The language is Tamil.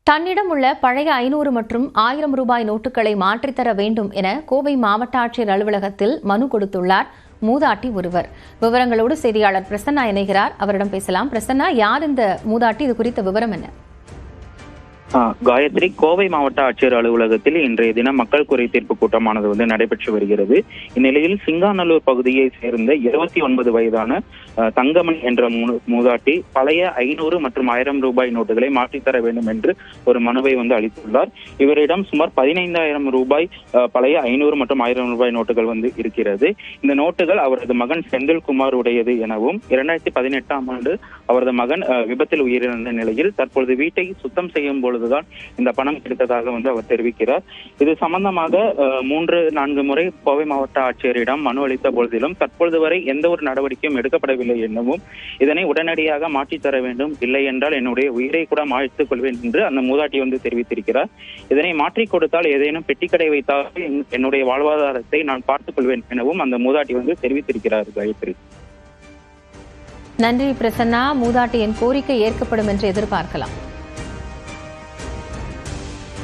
தன்னிடம் உள்ள பழைய 500 மற்றும் 1000 ரூபாய் நோட்டுகளை மாற்றித்தர வேண்டும் என கோவை மாவட்ட ஆட்சியர் அலுவலகத்தில் மனு கொடுத்துள்ளார் மூதாட்டி ஒருவர். விவரங்களோடு செய்தியாளர் பிரசன்னா இணைகிறார். அவரிடம் பேசலாம். பிரசன்னா, யார் இந்த மூதாட்டி? இது குறித்த விவரம் என்ன? காயத்ரி, கோவை மாவட்ட ஆட்சியர் அலுவலகத்தில் இன்றைய தினம் மக்கள் குறை தீர்ப்பு கூட்டமானது நடைபெற்று வருகிறது. இந்நிலையில் சிங்காநல்லூர் பகுதியை சேர்ந்த 29 வயதான தங்கமணி என்ற மூதாட்டி பழைய 500 மற்றும் 1000 ரூபாய் நோட்டுகளை மாற்றித்தர வேண்டும் என்று ஒரு மனுவை அளித்துள்ளார். இவரிடம் சுமார் 15,000 ரூபாய் பழைய 500 மற்றும் 1000 ரூபாய் நோட்டுகள் இருக்கிறது. இந்த நோட்டுகள் அவரது மகன் செந்தில்குமார் உடையது எனவும் 2018ஆம் ஆண்டு அவரது மகன் விபத்தில் உயிரிழந்த நிலையில் தற்பொழுது வீட்டை சுத்தம் செய்யும் பொழுதுதான் இந்த பணம் கிடைத்ததாக அவர் தெரிவிக்கிறார். இது சம்பந்தமாக 3-4 முறை கோவை மாவட்ட ஆட்சியரிடம் மனு அளித்த பொழுதிலும் தற்பொழுது வரை எந்த ஒரு நடவடிக்கையும் எடுக்கப்படவில்லை எனவும் இதனை உடனடியாக மாற்றித்தர வேண்டும், இல்லை என்றால் என்னுடைய உயிரை கூட மாய்த்துக் கொள்வேன் என்று அந்த மூதாட்டி தெரிவித்திருக்கிறார். இதனை மாற்றிக் கொடுத்தால் ஏதேனும் பெட்டிக்கடை வைத்தால் என்னுடைய வாழ்வாதாரத்தை நான் பார்த்துக் கொள்வேன் எனவும் அந்த மூதாட்டி தெரிவித்திருக்கிறார். காயத்ரி, நன்றி பிரசன்னா. மூதாட்டியின் கோரிக்கை ஏற்கப்படும் என்று எதிர்பார்க்கலாம்.